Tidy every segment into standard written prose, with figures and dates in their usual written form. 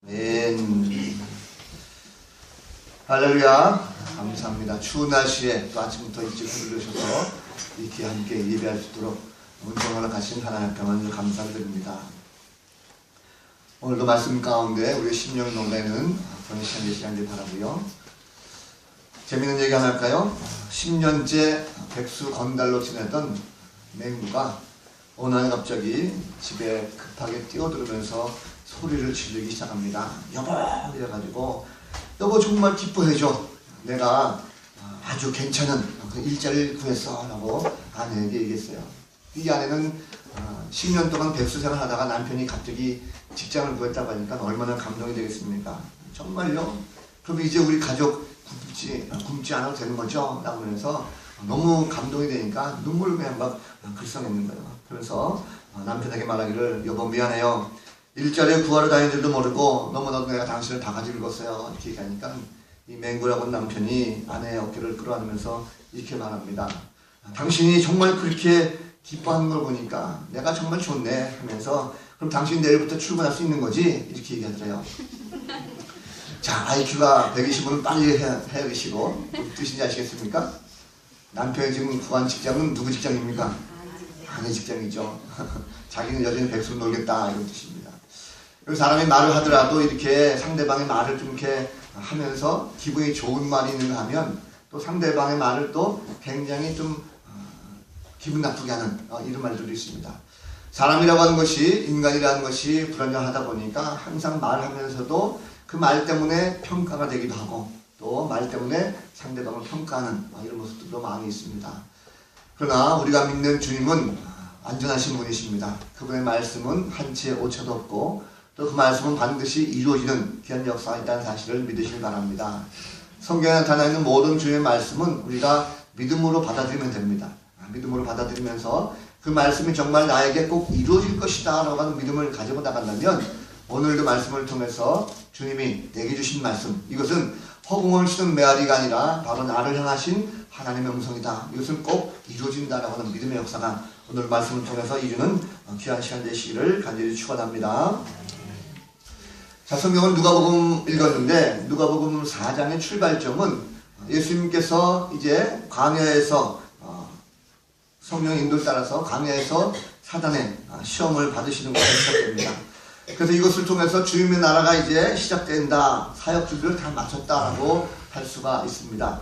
아멘. 할렐루야. 감사합니다. 추운 날씨에 또 아침부터 일찍 부르셔서 이렇게 함께 예배할 수 있도록 운동하러 가신 하나님 앞에 먼저 감사드립니다. 오늘도 말씀 가운데 우리의 심령 농가에는 그런 시간 되시길 바라고요. 재밌는 얘기 하나 할까요? 10년째 백수 건달로 지내던 맹구가 어느 날 갑자기 집에 급하게 뛰어들으면서 소리를 지르기 시작합니다. 여보! 이래가지고 여보 정말 기뻐해줘. 내가 아주 괜찮은 그 일자리를 구했어 라고 아내에게 얘기했어요. 이 아내는 10년 동안 백수 생활 하다가 남편이 갑자기 직장을 구했다고 하니까 얼마나 감동이 되겠습니까? 정말요? 그럼 이제 우리 가족 굶지 않아도 되는 거죠? 라고 하면서 너무 감동이 되니까 눈물을 그냥 막 글썽했는 거예요. 그래서 남편에게 말하기를 여보 미안해요. 일자리에 구하러 다니는 줄도 모르고 너무나도 내가 당신을 바가지 긁었어요. 이렇게 얘기하니까 이 맹구라고 하는 남편이 아내의 어깨를 끌어안으면서 이렇게 말합니다. 당신이 정말 그렇게 기뻐하는 걸 보니까 내가 정말 좋네 하면서 그럼 당신 내일부터 출근할 수 있는 거지? 이렇게 얘기하더래요. 자, IQ가 120은 빨리 해야 되시고 무슨 뜻인지 아시겠습니까? 남편이 지금 구한 직장은 누구 직장입니까? 아내 직장이죠. 자기는 여전히 백수로 놀겠다 이런 뜻입니다. 그리고 사람이 말을 하더라도 이렇게 상대방의 말을 좀 이렇게 하면서 기분이 좋은 말이 있는가 하면 또 상대방의 말을 또 굉장히 좀 기분 나쁘게 하는 이런 말들도 있습니다. 사람이라고 하는 것이 인간이라는 것이 불완전하다 보니까 항상 말하면서도 그 말 때문에 평가가 되기도 하고 또 말 때문에 상대방을 평가하는 이런 모습들도 많이 있습니다. 그러나 우리가 믿는 주님은 안전하신 분이십니다. 그분의 말씀은 한치의 오차도 없고 또 그 말씀은 반드시 이루어지는 귀한 역사가 있다는 사실을 믿으시기 바랍니다. 성경에 나타나 있는 모든 주님의 말씀은 우리가 믿음으로 받아들이면 됩니다. 믿음으로 받아들이면서 그 말씀이 정말 나에게 꼭 이루어질 것이다 라고 하는 믿음을 가지고 나간다면 오늘도 말씀을 통해서 주님이 내게 주신 말씀, 이것은 허공을 치는 메아리가 아니라 바로 나를 향하신 하나님의 음성이다. 이것은 꼭 이루어진다라고 하는 믿음의 역사가 오늘 말씀을 통해서 이루는 귀한 시간 되시기를 간절히 축원합니다. 자, 성경은 누가복음 읽었는데 누가복음 4장의 출발점은 예수님께서 이제 광야에서 성령의 인도를 따라서 광야에서 사단의 시험을 받으시는 것을 시작됩니다. 그래서 이것을 통해서 주님의 나라가 이제 시작된다. 사역 준비를 다 마쳤다라고 할 수가 있습니다.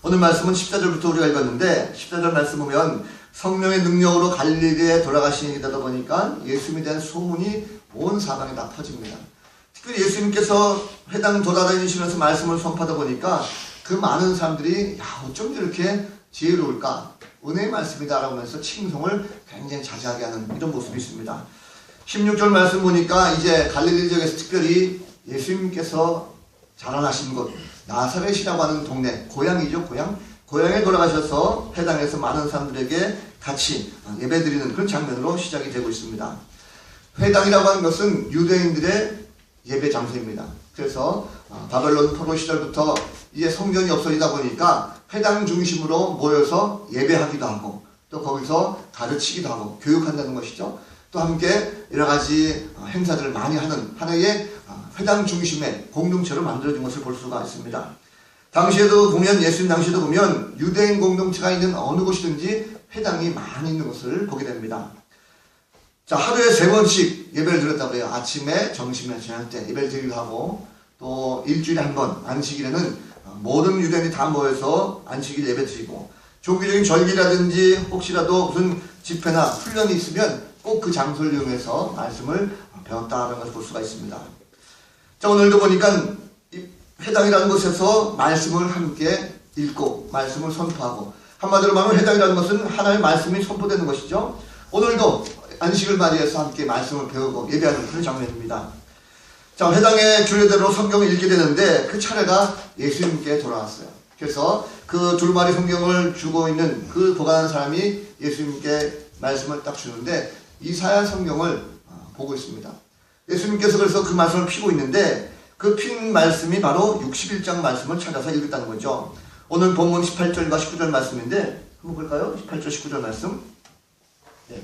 오늘 말씀은 14절부터 우리가 읽었는데 14절 말씀 보면 성령의 능력으로 갈릴리에 돌아가시는 일이다 보니까 예수님에 대한 소문이 온 사방에 다 퍼집니다. 특별히 예수님께서 회당 돌아다니시면서 말씀을 선포하다 보니까 그 많은 사람들이 어쩜 이렇게 지혜로울까? 은혜의 말씀이다라고 하면서 칭송을 굉장히 자세하게 하는 이런 모습이 있습니다. 16절 말씀 보니까 이제 갈릴리 지역에서 특별히 예수님께서 자라나신 곳 나사렛이라고 하는 동네, 고향이죠, 고향에 돌아가셔서 회당에서 많은 사람들에게 같이 예배드리는 그런 장면으로 시작이 되고 있습니다. 회당이라고 하는 것은 유대인들의 예배 장소입니다. 그래서 바벨론 포로 시절부터 이제 성전이 없어지다 보니까 회당 중심으로 모여서 예배하기도 하고 또 거기서 가르치기도 하고 교육한다는 것이죠. 또 함께 여러 가지 행사들을 많이 하는 하나의 회당 중심의 공동체로 만들어진 것을 볼 수가 있습니다. 당시에도 보면 예수님 당시에도 보면 유대인 공동체가 있는 어느 곳이든지 회당이 많이 있는 것을 보게 됩니다. 자, 하루에 3번씩 예배를 드렸다고 해요. 아침에, 점심에, 저녁 때 예배를 드리기도 하고 또 일주일에 한 번 안식일에는 모든 유대인이 다 모여서 안식일 예배 드리고 종교적인 절기라든지 혹시라도 무슨 집회나 훈련이 있으면 꼭 그 장소를 이용해서 말씀을 배웠다는 것을 볼 수가 있습니다. 자, 오늘도 보니까 이 회당이라는 곳에서 말씀을 함께 읽고 말씀을 선포하고 한마디로 말하면 회당이라는 것은 하나님의 말씀이 선포되는 것이죠. 오늘도 안식을 맞이해서 함께 말씀을 배우고 예배하는 그런 장면입니다. 자, 회당의 규례대로 성경을 읽게 되는데 그 차례가 예수님께 돌아왔어요. 그래서 그 두루마리 성경을 주고 있는 그 보관하는 사람이 예수님께 말씀을 딱 주는데 이사야 성경을 보고 있습니다. 예수님께서 그래서 그 말씀을 피고 있는데 그 핀 말씀이 바로 61장 말씀을 찾아서 읽었다는 거죠. 오늘 본문 18절과 19절 말씀인데 한번 볼까요? 18절 19절 말씀. 네.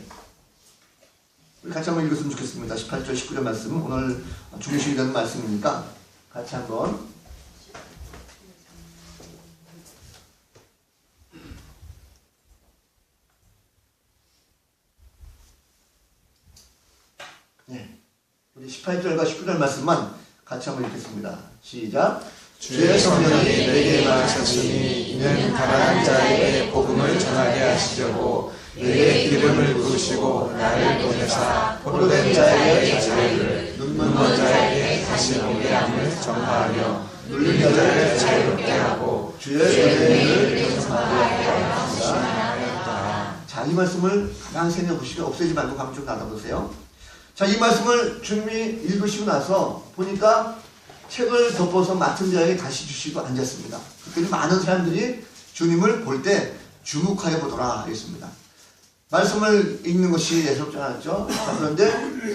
우리 같이 한번 읽었으면 좋겠습니다. 18절 19절 말씀, 오늘 중요시 되는 말씀이니까 같이 한번. 네, 우리 18절과 19절 말씀만 같이 한번 읽겠습니다. 시작. 주의 성령이 내게 임하셨으니 이는 가난한 자에게 복음을 전하게 하시려고 내게 기름을 부으시고 나를 보내사 포로된 자에게 자유를, 눈먼 자에게 다시 보게 함을 전파하며 눌린 자를 자유롭게 하고 주의 은혜를 전파하게 하였다. 자, 이 말씀을 가만히 생각해보시고 없애지 말고 가만 좀 나눠보세요. 자, 이 말씀을 주님이 읽으시고 나서 보니까 책을 덮어서 맡은 자에게 다시 주시고 앉았습니다. 그때 많은 사람들이 주님을 볼 때 주목하여 보더라 했습니다. 말씀을 읽는 것이 예사롭지 않았죠. 자, 그런데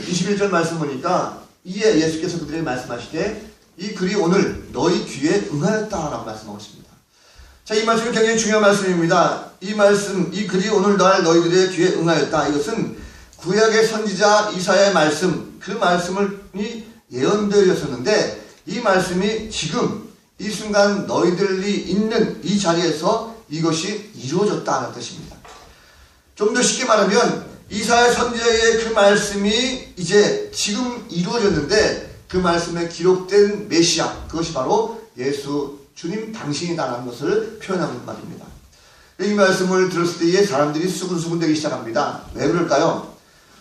21절 말씀 보니까 이에 예수께서 그들에게 말씀하시되 이 글이 오늘 너희 귀에 응하였다라고 말씀하셨습니다. 자, 이 말씀이 굉장히 중요한 말씀입니다. 이 말씀, 이 글이 오늘 너희들의 귀에 응하였다. 이것은 구약의 선지자 이사야의 말씀, 그 말씀이 예언되었었는데 이 말씀이 지금 이 순간 너희들이 있는 이 자리에서 이것이 이루어졌다는 뜻입니다. 좀 더 쉽게 말하면 이사야 선지자의 그 말씀이 이제 지금 이루어졌는데 그 말씀에 기록된 메시아, 그것이 바로 예수 주님 당신이다라는 것을 표현하는 말입니다. 이 말씀을 들었을 때에 사람들이 수근수근되기 시작합니다. 왜 그럴까요?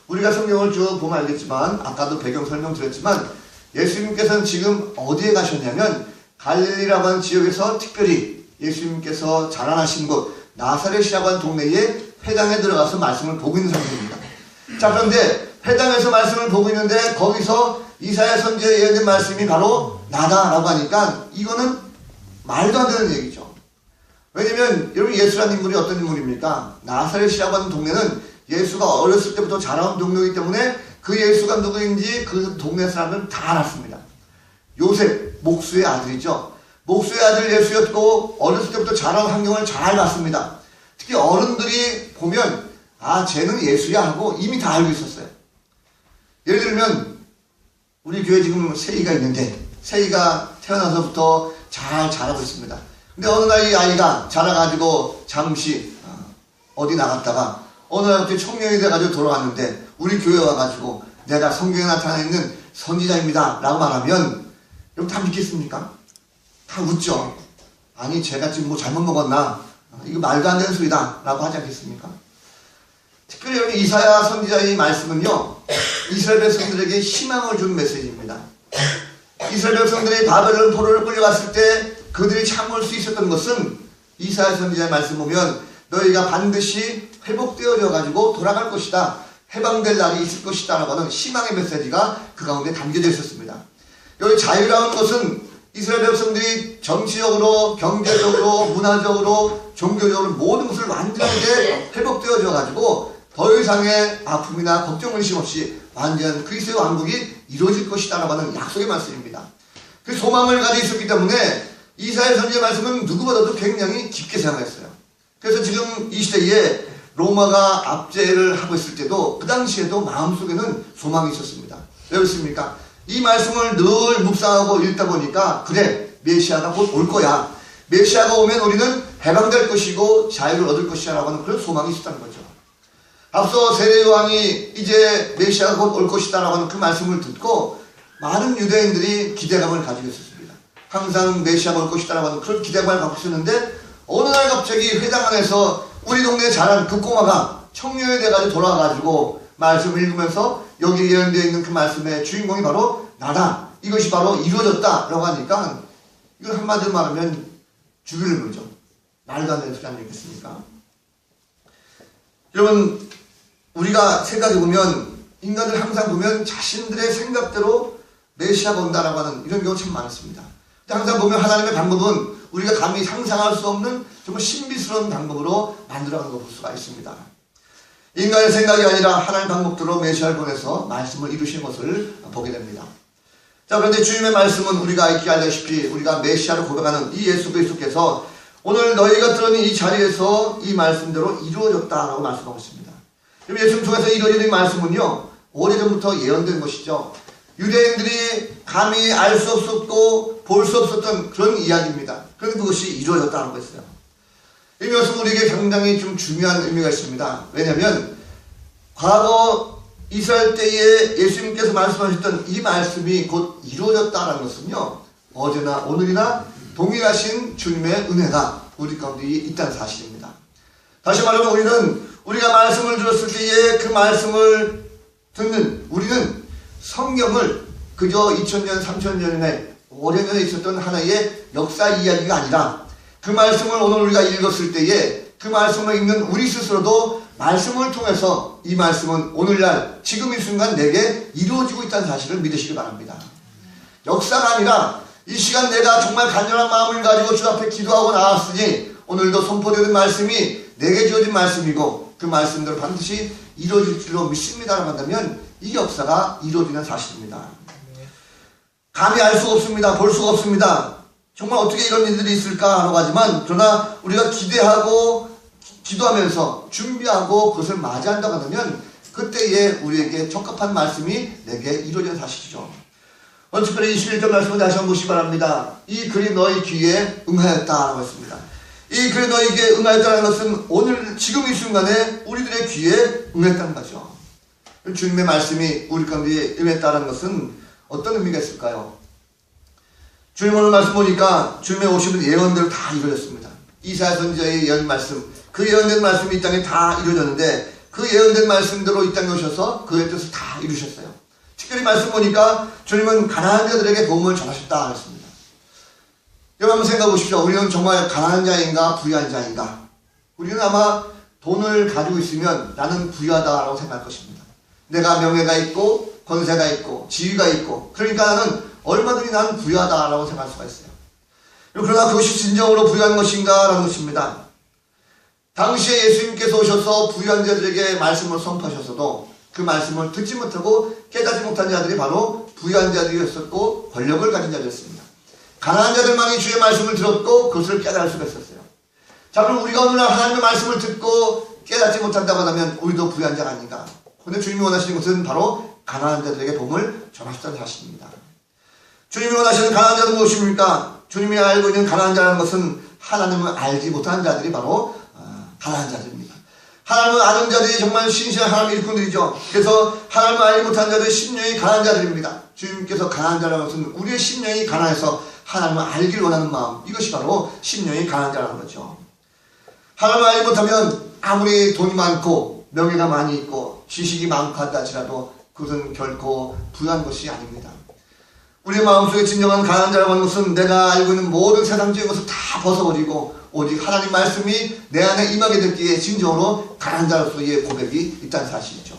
우리가 성경을 쭉 보면 알겠지만 아까도 배경 설명 드렸지만 예수님께서는 지금 어디에 가셨냐면 갈릴리라고 하는 지역에서 특별히 예수님께서 자라나신 곳 나사렛이라고 하는 동네에 회당에 들어가서 말씀을 보고 있는 상태입니다. 자, 그런데 회당에서 말씀을 보고 있는데 거기서 이사야 선지자의 예언된 말씀이 바로 나다라고 하니까 이거는 말도 안 되는 얘기죠. 왜냐면 여러분 예수라는 인물이 어떤 인물입니까? 나사렛이라고 하는 동네는 예수가 어렸을 때부터 자라온 동네이기 때문에 그 예수가 누구인지 그 동네 사람들은 다 알았습니다. 요셉, 목수의 아들이죠. 목수의 아들 예수였고 어렸을 때부터 자라온 환경을 잘 봤습니다. 특히 어른들이 보면 아, 쟤는 예수야 하고 이미 다 알고 있었어요. 예를 들면 우리 교회 지금 세이가 있는데 세이가 태어나서부터 잘 자라고 있습니다. 근데 어느 날 이 아이가 자라가지고 잠시 어디 나갔다가 어느 날 갑자기 청년이 돼가지고 돌아왔는데 우리 교회 와가지고 내가 성경에 나타나 있는 선지자입니다 라고 말하면 여러분 다 믿겠습니까? 다 웃죠. 아니 제가 지금 뭐 잘못 먹었나? 이거 말도 안 되는 소리다 라고 하지 않겠습니까? 특별히 여기 이사야 선지자의 말씀은요 이스라엘 백성들에게 희망을 준 메시지입니다. 이스라엘 백성들이 바벨론 포로를 끌려갔을 때 그들이 참을 수 있었던 것은 이사야 선지자의 말씀 보면 너희가 반드시 회복되어져 가지고 돌아갈 것이다. 해방될 날이 있을 것이다 라고 하는 희망의 메시지가 그 가운데 담겨져 있었습니다. 여기 자유라는 것은 이스라엘 백성들이 정치적으로, 경제적으로, 문화적으로, 종교적으로 모든 것을 완전하게 회복되어져 가지고 더 이상의 아픔이나 걱정 의심 없이 완전 그리스도의 왕국이 이루어질 것이다 라고 하는 약속의 말씀입니다. 그 소망을 가지고 있었기 때문에 이사야 선지자의 말씀은 누구보다도 굉장히 깊게 생각했어요. 그래서 지금 이 시대에 로마가 압제를 하고 있을 때도 그 당시에도 마음속에는 소망이 있었습니다. 왜 그렇습니까? 이 말씀을 늘 묵상하고 읽다 보니까 그래 메시아가 곧 올 거야. 메시아가 오면 우리는 해방될 것이고 자유를 얻을 것이야 라고 하는 그런 소망이 있었다는 거죠. 앞서 세례요한이 이제 메시아가 곧 올 것이다 라고 하는 그 말씀을 듣고 많은 유대인들이 기대감을 가지고 있었습니다. 항상 메시아가 올 것이다 라고 하는 그런 기대감을 갖고 있었는데 어느 날 갑자기 회당 안에서 우리 동네에 자란 그 꼬마가 청년이 돼가지고 돌아와가지고 말씀을 읽으면서 여기 예언되어 있는 그 말씀의 주인공이 바로 나다. 이것이 바로 이루어졌다 라고 하니까 이걸 한마디로 말하면 죽이는 거죠. 말도 안 되는 소리 아니겠습니까? 여러분 우리가 생각해보면 인간들 항상 보면 자신들의 생각대로 메시아가 온다라고 하는 이런 경우 참 많습니다. 근데 항상 보면 하나님의 방법은 우리가 감히 상상할 수 없는 정말 신비스러운 방법으로 만들어가는 걸 볼 수가 있습니다. 인간의 생각이 아니라 하나님의 방법대로 메시아를 보내서 말씀을 이루신 것을 보게 됩니다. 자, 그런데 주님의 말씀은 우리가 익히 알다시피 우리가 메시아를 고백하는 이 예수 그리스도께서 오늘 너희가 들은 이 자리에서 이 말씀대로 이루어졌다라고 말씀하고 있습니다. 예수님 통해서 이루어진 이 말씀은요 오래전부터 예언된 것이죠. 유대인들이 감히 알 수 없었고 볼 수 없었던 그런 이야기입니다. 그런데 그것이 이루어졌다는 것이에요. 이 말씀은 우리에게 상당히 좀 중요한 의미가 있습니다. 왜냐하면 과거 이스라엘 때에 예수님께서 말씀하셨던 이 말씀이 곧 이루어졌다는 것은요, 어제나 오늘이나 동일하신 주님의 은혜가 우리 가운데 있다는 사실입니다. 다시 말하면 우리는 우리가 말씀을 들었을 때에 그 말씀을 듣는 우리는 성경을 그저 2000년, 3000년에 오래전에 있었던 하나의 역사 이야기가 아니라 그 말씀을 오늘 우리가 읽었을 때에 그 말씀을 읽는 우리 스스로도 말씀을 통해서 이 말씀은 오늘날 지금 이 순간 내게 이루어지고 있다는 사실을 믿으시기 바랍니다. 역사가 아니라 이 시간 내가 정말 간절한 마음을 가지고 주 앞에 기도하고 나왔으니 오늘도 선포되는 말씀이 내게 주어진 말씀이고 그 말씀대로 반드시 이루어질 줄로 믿습니다라고 한다면 이 역사가 이루어지는 사실입니다. 감히 알 수가 없습니다. 볼 수가 없습니다. 정말 어떻게 이런 일들이 있을까 하고 하지만 그러나 우리가 기대하고 기도하면서 준비하고 그것을 맞이한다고 하면 그때에 우리에게 적합한 말씀이 내게 이루어지는 사실이죠. 특별히 21절 말씀을 다시 한번 보시기 바랍니다. 이 글이 너희 귀에 응하였다라고 했습니다. 이 글이 너희에게 응하였다는 것은 오늘 지금 이 순간에 우리들의 귀에 응했다는 거죠. 주님의 말씀이 우리 가운데 임했다는 것은 어떤 의미가 있을까요? 주님 오늘 말씀 보니까 주님의 오시는 예언대로 다 이루어졌습니다. 이사야 선지자의 예언 말씀, 그 예언된 말씀이 이 땅에 다 이루어졌는데 그 예언된 말씀대로 이 땅에 오셔서 그의 뜻을 다 이루셨어요. 특별히 말씀 보니까 주님은 가난한 자들에게 복음을 전하셨다 했습니다. 여러분 한번 생각해 보십시오. 우리는 정말 가난한 자인가 부유한 자인가? 우리는 아마 돈을 가지고 있으면 나는 부유하다라고 생각할 것입니다. 내가 명예가 있고 권세가 있고 지위가 있고 그러니까 나는 얼마든지 나는 부유하다라고 생각할 수가 있어요. 그러나 그것이 진정으로 부유한 것인가 라는 것입니다. 당시에 예수님께서 오셔서 부유한 자들에게 말씀을 선포하셨어도 그 말씀을 듣지 못하고 깨닫지 못한 자들이 바로 부유한 자들이었었고 권력을 가진 자들이었습니다. 가난한 자들만이 주의 말씀을 들었고 그것을 깨달을 수가 있었어요. 자, 그럼 우리가 오늘날 하나님의 말씀을 듣고 깨닫지 못한다고 하면 우리도 부유한 자가 아닌가? 그런데 주님이 원하시는 것은 바로 가난한 자들에게 복음을 전하셨다는 사실입니다. 주님이 원하시는 가난한 자는 무엇입니까? 주님이 알고 있는 가난한 자라는 것은 하나님을 알지 못하는 자들이 바로 가난한 자들입니다. 하나님을 아는 자들이 정말 신실한 하나님의 일꾼들이죠. 그래서 하나님을 알지 못하는 자들이 심령이 가난한 자들입니다. 주님께서 가난한 자라는 것은 우리의 심령이 가난해서 하나님을 알길 원하는 마음, 이것이 바로 심령이 가난한 자라는 거죠. 하나님을 알지 못하면 아무리 돈이 많고 명예가 많이 있고 지식이 많고 한다 할지라도 그것은 결코 부유한 것이 아닙니다. 우리의 마음속에 진정한 가난한 자라고 하는 것은 내가 알고 있는 모든 세상적인 것을 다 벗어버리고 오직 하나님 말씀이 내 안에 임하게 됐기에 진정으로 가난한 자로서의 고백이 있다는 사실이죠.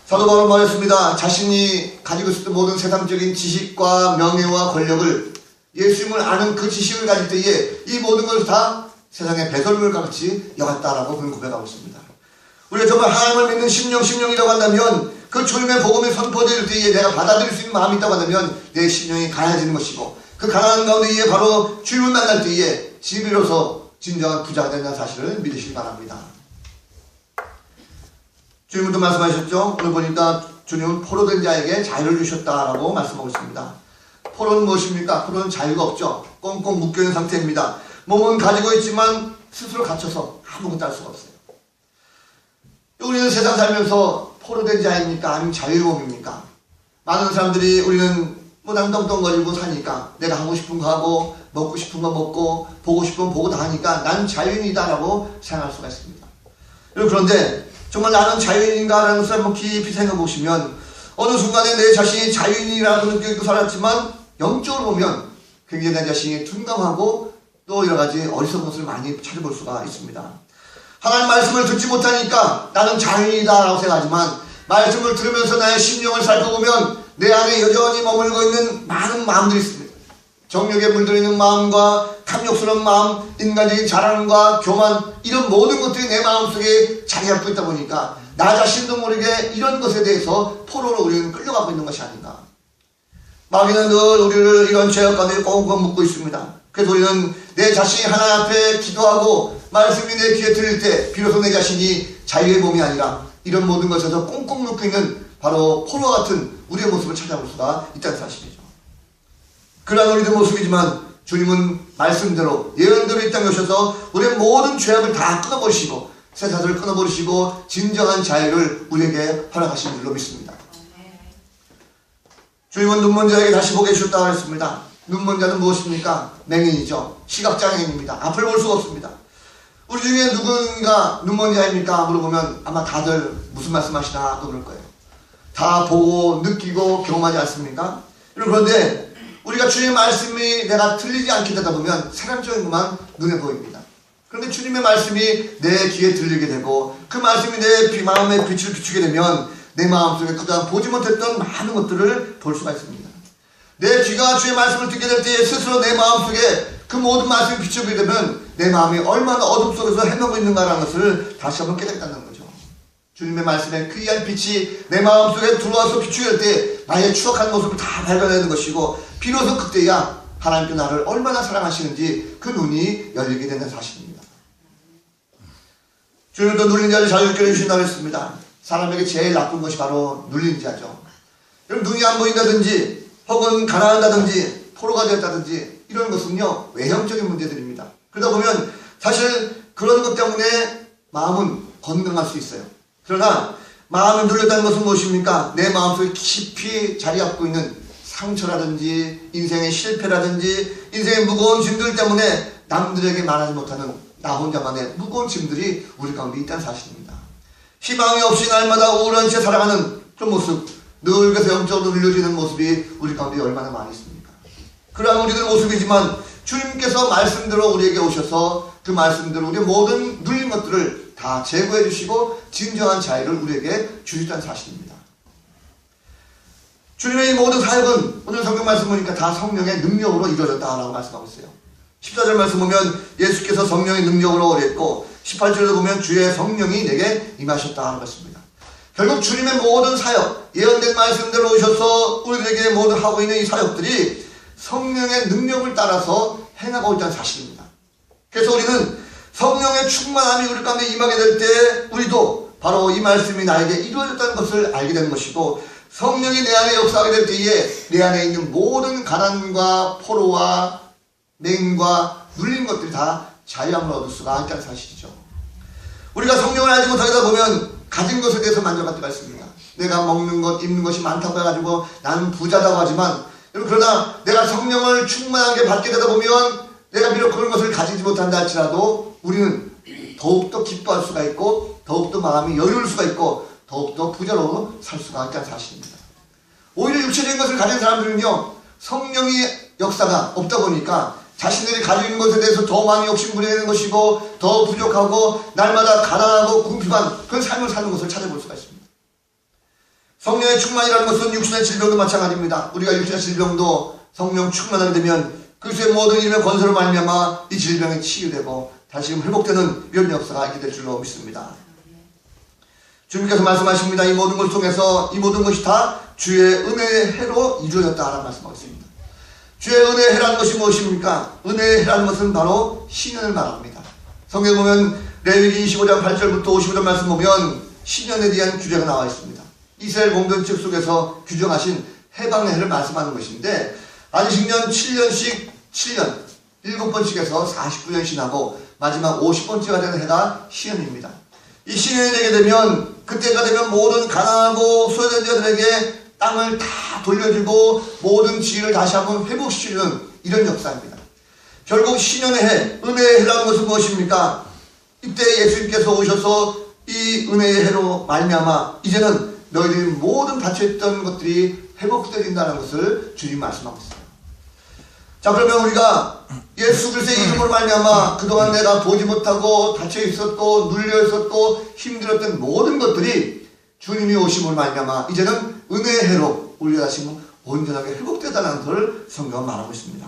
사도 바울은 말했습니다. 자신이 가지고 있었던 모든 세상적인 지식과 명예와 권력을 예수님을 아는 그 지식을 가질 때에 이 모든 것을 다 세상의 배설물과 같이 여겼다라고 그는 고백하고 있습니다. 우리가 정말 하나님을 믿는 심령이라고 한다면 그 주님의 복음이 선포될 때에 내가 받아들일 수 있는 마음이 있다고 한다면 내 심령이 가난해지는 것이고 그 가난한 가운데에 바로 주님을 만날 때에 지비로서 진정한 부자가 된다는 사실을 믿으시기 바랍니다. 주님은 또 말씀하셨죠. 오늘 보니까 주님은 포로된 자에게 자유를 주셨다라고 말씀하고 있습니다. 포로는 무엇입니까? 포로는 자유가 없죠. 꽁꽁 묶여있는 상태입니다. 몸은 가지고 있지만 스스로 갇혀서 아무것도 할 수가 없어요. 우리는 세상 살면서 포로된 자입니까? 아니면 자유로움입니까? 많은 사람들이 우리는 난 떵떵거리고 사니까 내가 하고 싶은 거 하고 먹고 싶은 거 먹고 보고 싶은 거 보고 다 하니까 난 자유인이다 라고 생각할 수가 있습니다. 그런데 정말 나는 자유인인가 라는 것을 한번 깊이 생각해 보시면 어느 순간에 내 자신이 자유인이라고 느끼고 살았지만 영적으로 보면 굉장히 내 자신이 둔감하고 또 여러 가지 어리석은 것을 많이 찾아볼 수가 있습니다. 하나님 말씀을 듣지 못하니까 나는 자유인이다 라고 생각하지만 말씀을 들으면서 나의 심령을 살펴보면 내 안에 여전히 머물고 있는 많은 마음들이 있습니다. 정욕에 물들이는 마음과 탐욕스러운 마음, 인간적인 자랑과 교만, 이런 모든 것들이 내 마음속에 자리 잡고 있다 보니까 나 자신도 모르게 이런 것에 대해서 포로로 우리는 끌려가고 있는 것이 아닌가. 마귀는 늘 우리를 이런 죄악 가운데 꽁꽁 묶고 있습니다. 그래서 우리는 내 자신이 하나님 앞에 기도하고 말씀이 내 귀에 들릴 때 비로소 내 자신이 자유의 몸이 아니라 이런 모든 것에서 꽁꽁 묶여있는 바로 포로와 같은 우리의 모습을 찾아볼 수가 있다는 사실이죠. 그러한 우리의 모습이지만 주님은 말씀대로 예언대로 이 땅에 오셔서 우리의 모든 죄악을 다 끊어버리시고 쇠사슬을 끊어버리시고 진정한 자유를 우리에게 허락하신 줄로 믿습니다. 주님은 눈먼 자에게 다시 보게 해주셨다고 했습니다. 눈먼 자는 무엇입니까? 맹인이죠. 시각장애인입니다. 앞을 볼 수가 없습니다. 우리 중에 누군가 눈먼 자입니까? 물어보면 아마 다들 무슨 말씀하시나 또 그럴 거예요. 다 보고 느끼고 경험하지 않습니까? 그런데 우리가 주님의 말씀이 내가 틀리지 않게 되다 보면 사람적인 것만 눈에 보입니다. 그런데 주님의 말씀이 내 귀에 들리게 되고 그 말씀이 내 마음에 빛을 비추게 되면 내 마음속에 그동안 보지 못했던 많은 것들을 볼 수가 있습니다. 내 귀가 주의 말씀을 듣게 될 때에 스스로 내 마음속에 그 모든 말씀이 비추게 되면 내 마음이 얼마나 어둠 속에서 헤매고 있는가라는 것을 다시 한번 깨닫는다는 거죠. 주님의 말씀에 귀한 빛이 내 마음속에 들어와서 비추게 될 때 나의 추억한 모습을 다 발견하는 것이고 비로소 그때야 하나님께 나를 얼마나 사랑하시는지 그 눈이 열리게 되는 사실입니다. 주님도 눌린 자를 자유롭게 해주신다고 했습니다. 사람에게 제일 나쁜 것이 바로 눌린 자죠. 여러분 눈이 안 보인다든지 혹은 가난하다든지 포로가 되었다든지 이런 것은요 외형적인 문제들입니다. 그러다 보면 사실 그런 것 때문에 마음은 건강할 수 있어요. 그러나 마음을 눌렸다는 것은 무엇입니까? 내 마음속에 깊이 자리 잡고 있는 상처라든지 인생의 실패라든지 인생의 무거운 짐들 때문에 남들에게 말하지 못하는 나 혼자만의 무거운 짐들이 우리 가운데 있다는 사실입니다. 희망이 없이 날마다 우울한 채 살아가는 그 모습, 늘 그래서 영적으로 눌려지는 모습이 우리 가운데 얼마나 많이 있습니까? 그러한 우리들 모습이지만 주님께서 말씀대로 우리에게 오셔서 그 말씀대로 우리의 모든 눌린 것들을 다 제거해 주시고 진정한 자유를 우리에게 주셨다는 사실입니다. 주님의 이 모든 사역은 오늘 성경 말씀 보니까 다 성령의 능력으로 이루어졌다라고 말씀하고 있어요. 14절 말씀 보면 예수께서 성령의 능력으로 오랬고 18절에도 보면 주의 성령이 내게 임하셨다 하는 것입니다. 결국 주님의 모든 사역, 예언된 말씀대로 오셔서 우리에게 모두 하고 있는 이 사역들이 성령의 능력을 따라서 행하고 있다는 사실입니다. 그래서 우리는 성령의 충만함이 우리 가운데 임하게 될 때 우리도 바로 이 말씀이 나에게 이루어졌다는 것을 알게 되는 것이고 성령이 내 안에 역사하게 될 때에 내 안에 있는 모든 가난과 포로와 맹인과 눌린 것들이 다 자유함을 얻을 수가 있다는 사실이죠. 우리가 성령을 알지 못하다 보면 가진 것에 대해서 만족할 때가 있습니다. 내가 먹는 것, 입는 것이 많다고 해가지고 나는 부자다고 하지만 그러나 내가 성령을 충만하게 받게 되다 보면 내가 비록 그런 것을 가지지 못한다 할지라도 우리는 더욱더 기뻐할 수가 있고 더욱더 마음이 여유로울 수가 있고 더욱더 부자로 살 수가 있다는 사실입니다. 오히려 육체적인 것을 가진 사람들은요 성령의 역사가 없다 보니까 자신들이 가지고 있는 것에 대해서 더 많이 욕심부리게 되는 것이고 더 부족하고 날마다 가난하고 궁핍한 그런 삶을 사는 것을 찾아볼 수가 있습니다. 성령의 충만이라는 것은 육신의 질병도 마찬가지입니다. 우리가 육신의 질병도 성령 충만하게 되면 그리스도의 모든 이름의 권세로 말미암아 이 질병이 치유되고 다시금 회복되는 이런 역사가 있게 될 줄로 믿습니다. 주님께서 말씀하십니다. 이 모든 것을 통해서 이 모든 것이 다 주의 은혜의 해로 이루어졌다라는 말씀하고 있습니다. 주의 은혜의 해라는 것이 무엇입니까? 은혜의 해라는 것은 바로 신년을 말합니다. 성경에 보면 레위기 25장 8절부터 55절 말씀 보면 신년에 대한 규례가 나와 있습니다. 이스라엘 공동체 속에서 규정하신 해방의 해를 말씀하는 것인데 안식년 7년씩 7년 7번씩 해서 49년 지나고 마지막 50번째가 되는 해가 신년입니다. 이 신년이 되게 되면 그때가 되면 모든 가난하고 소외된 자들에게 땅을 다 돌려주고 모든 지위를 다시 한번 회복시키는 이런 역사입니다. 결국 신년의 해, 은혜의 해라는 것은 무엇입니까? 이때 예수님께서 오셔서 이 은혜의 해로 말미암아 이제는 너희들이 모든 닫혀있던 것들이 회복되어진다는 것을 주님 말씀하고 있어요. 자, 그러면 우리가 예수 그리스도의 이름으로 말미암아 그동안 내가 보지 못하고 닫혀있었고 눌려있었고 힘들었던 모든 것들이 주님이 오심으로 말미암아 이제는 은혜의 해로 우리 다시 온전하게 회복되었다는 것을 성경은 말하고 있습니다.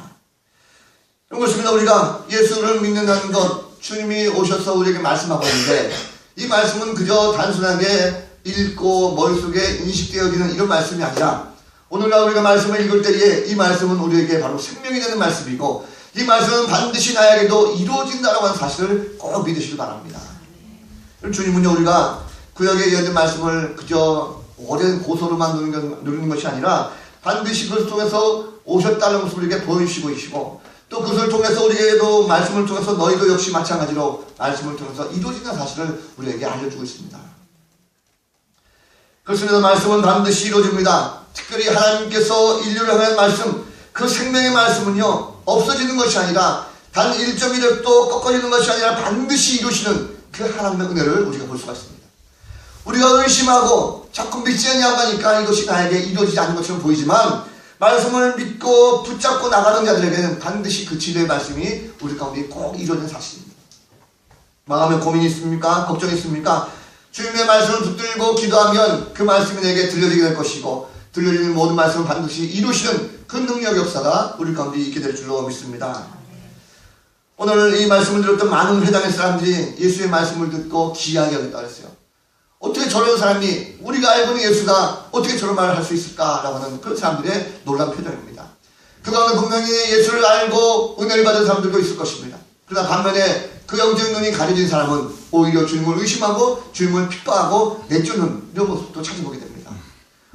이런 것입니다. 우리가 예수를 믿는다는 것, 주님이 오셔서 우리에게 말씀하고 있는데 이 말씀은 그저 단순하게 읽고 머릿속에 인식되어지는 이런 말씀이 아니라 오늘날 우리가 말씀을 읽을 때에 이 말씀은 우리에게 바로 생명이 되는 말씀이고 이 말씀은 반드시 나에게도 이루어진다라고 하는 사실을 꼭 믿으시길 바랍니다. 주님은요 우리가 구약에 이어진 말씀을 그저 오랜 고소로만 누리는 것이 아니라 반드시 그것을 통해서 오셨다는 것을 우리에게 보여주시고 계시고 또 그것을 통해서 우리에게도 말씀을 통해서 너희도 역시 마찬가지로 말씀을 통해서 이루어지는 사실을 우리에게 알려주고 있습니다. 그렇습니다. 말씀은 반드시 이루어집니다. 특별히 하나님께서 인류를 향한 말씀, 그 생명의 말씀은요 없어지는 것이 아니라 단 1.1획도 꺾어지는 것이 아니라 반드시 이루시는 그 하나님의 은혜를 우리가 볼 수가 있습니다. 우리가 의심하고 자꾸 믿지 않냐고 하니까 이것이 나에게 이루어지지 않는 것처럼 보이지만 말씀을 믿고 붙잡고 나가는 자들에게는 반드시 그 진리의 말씀이 우리 가운데 꼭 이루어지는 사실입니다. 마음에 고민이 있습니까? 걱정이 있습니까? 주님의 말씀을 붙들고 기도하면 그 말씀이 내게 들려지게 될 것이고 들려지는 모든 말씀을 반드시 이루시는 그 능력 역사가 우리 가운데 있게 될 줄로 믿습니다. 오늘 이 말씀을 들었던 많은 회당의 사람들이 예수의 말씀을 듣고 기이하게 여겼다고 했어요. 어떻게 저런 사람이 우리가 알고 있는 예수가 어떻게 저런 말을 할 수 있을까라고 하는 그런 사람들의 놀란 표정입니다. 그 가운데 분명히 예수를 알고 은혜를 받은 사람들도 있을 것입니다. 그러나 반면에 그 영적인 눈이 가려진 사람은 오히려 주님을 의심하고 주님을 핍박하고 내쫓는 이런 모습도 찾아보게 됩니다.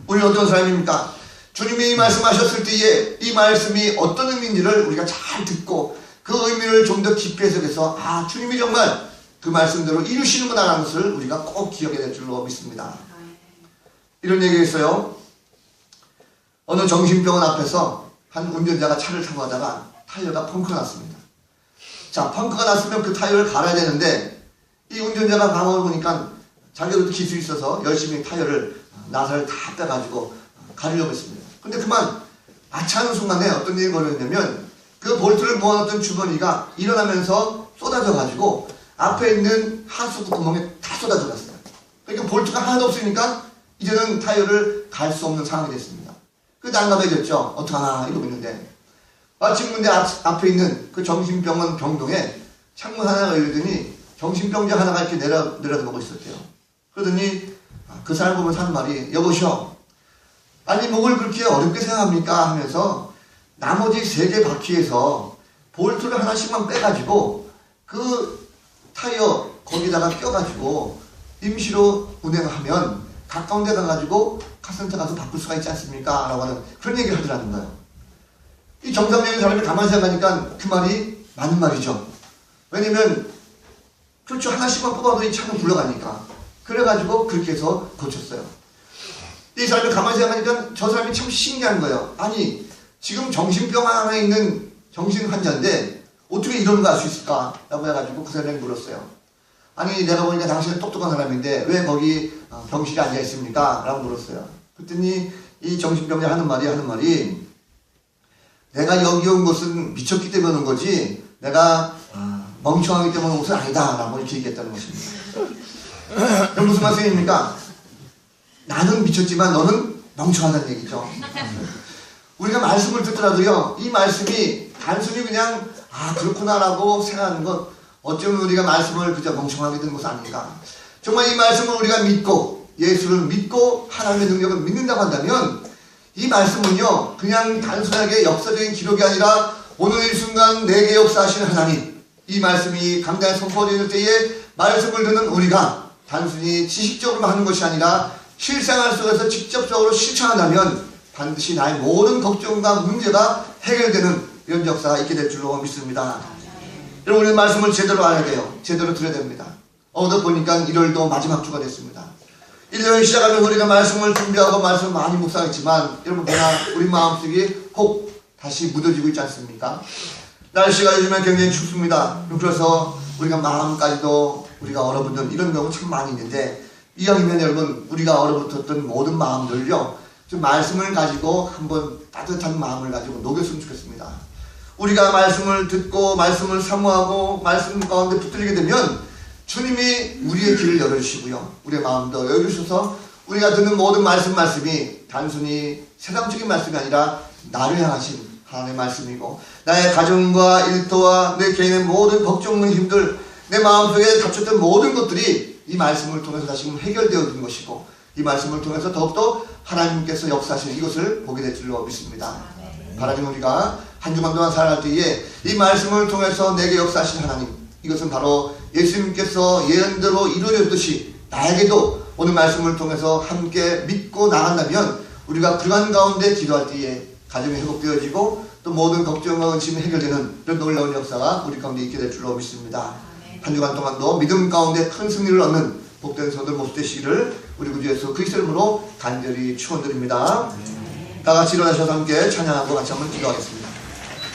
우리는 어떤 사람입니까? 주님이 말씀하셨을 때에 이 말씀이 어떤 의미인지를 우리가 잘 듣고 그 의미를 좀 더 깊이 해석해서 주님이 정말 그 말씀대로 이루시는구나 라는 것을 우리가 꼭 기억해야 될 줄로 믿습니다. 이런 얘기가 있어요. 어느 정신병원 앞에서 한 운전자가 차를 타고 가다가 타이어가 펑크가 났습니다. 자, 펑크가 났으면 그 타이어를 갈아야 되는데 이 운전자가 가만히 보니까 자기도 기술이 있어서 열심히 타이어를 나사를 다 빼가지고 가려고 했습니다. 근데 그만 아차하는 순간에 어떤 일이 벌어졌냐면 그 볼트를 모아놨던 주머니가 일어나면서 쏟아져가지고 앞에 있는 하수구 구멍에 다 쏟아져 갔어요. 그러니까 볼트가 하나도 없으니까 이제는 타이어를 갈 수 없는 상황이 됐습니다. 그 난감해졌죠. 어떡하나 이러고 있는데 마침 근데 앞에 있는 그 정신병원 병동에 창문 하나가 열리더니 정신병자 하나가 이렇게 내려다보고 있었대요. 그러더니 그 사람 보면서 하는 말이 여보시오. 아니 목을 그렇게 어렵게 생각합니까? 하면서 나머지 3개 바퀴에서 볼트를 하나씩만 빼가지고 그 타이어 거기다가 껴가지고 임시로 운행하면 가까운 데 가가지고 카센터 가서 바꿀 수가 있지 않습니까? 라고 하는 그런 얘기를 하더라는 거예요. 이 정상적인 사람이 가만히 생각하니까 그 말이 맞는 말이죠. 왜냐면 그렇죠. 하나씩만 뽑아도 이 차는 굴러가니까. 그래가지고 그렇게 해서 고쳤어요. 이 사람이 가만히 생각하니까 저 사람이 참 신기한 거예요. 아니 지금 정신병 안에 있는 정신 환자인데 어떻게 이런 거 할 수 있을까? 라고 해가지고 그 사람이 물었어요. 아니 내가 보니까 당신은 똑똑한 사람인데 왜 거기 병실에 앉아있습니까? 라고 물었어요. 그랬더니 이 정신병자 하는 말이 내가 여기 온 것은 미쳤기 때문에 온 거지 내가 멍청하기 때문에 온 것은 아니다 라고 이렇게 얘기했다는 것입니다. 그럼 무슨 말씀입니까? 나는 미쳤지만 너는 멍청하다는 얘기죠. 우리가 말씀을 듣더라도요 이 말씀이 단순히 그냥 그렇구나 라고 생각하는 것 어쩌면 우리가 말씀을 그저 멍청하게 듣는 것은 아닌가. 정말 이 말씀을 우리가 믿고 예수를 믿고 하나님의 능력을 믿는다고 한다면 이 말씀은요 그냥 단순하게 역사적인 기록이 아니라 오늘 이 순간 내게 역사하시는 하나님, 이 말씀이 강단에 선포되는 때에 말씀을 듣는 우리가 단순히 지식적으로 하는 것이 아니라 실생활 속에서 직접적으로 실천한다면 반드시 나의 모든 걱정과 문제가 해결되는 이런 역사가 있게 될 줄로 믿습니다. 여러분 우리는 말씀을 제대로 알아야 돼요. 제대로 들어야 됩니다. 어느 보니까 1월도 마지막 주가 됐습니다. 1년을 시작하면 우리가 말씀을 준비하고 말씀을 많이 묵상했지만 여러분 그러나 우리 마음속에 혹 다시 묻어지고 있지 않습니까? 날씨가 요즘에 굉장히 춥습니다. 그래서 우리가 마음까지도 우리가 얼어붙는 이런 경우 참 많이 있는데 이왕이면 여러분 우리가 얼어붙었던 모든 마음들요 좀 말씀을 가지고 한번 따뜻한 마음을 가지고 녹였으면 좋겠습니다. 우리가 말씀을 듣고 말씀을 사모하고 말씀 가운데 붙들리게 되면 주님이 우리의 길을 열어주시고요 우리의 마음도 열어주셔서 우리가 듣는 모든 말씀이 단순히 세상적인 말씀이 아니라 나를 향하신 하나님의 말씀이고 나의 가정과 일터와 내 개인의 모든 걱정과 힘들 내 마음속에 갇혔던 모든 것들이 이 말씀을 통해서 다시금 해결되어 있는 것이고 이 말씀을 통해서 더욱더 하나님께서 역사하시는 이것을 보게 될 줄로 믿습니다. 바라는 우리가 한 주간 동안 살아갈 때에 이 말씀을 통해서 내게 역사하신 하나님, 이것은 바로 예수님께서 예언대로 이루어졌듯이 나에게도 오늘 말씀을 통해서 함께 믿고 나간다면 우리가 불안 가운데 기도할 때에 가정이 회복되어지고 또 모든 걱정과 의심이 해결되는 그런 놀라운 역사가 우리 가운데 있게 될 줄로 믿습니다. 한 주간 동안도 믿음 가운데 큰 승리를 얻는 복된 성도들 모습 되시기를 우리 구주 예수 그리스도 이름으로 간절히 축원드립니다. 다 같이 일어나셔서 함께 찬양하고 같이 한번 기도하겠습니다.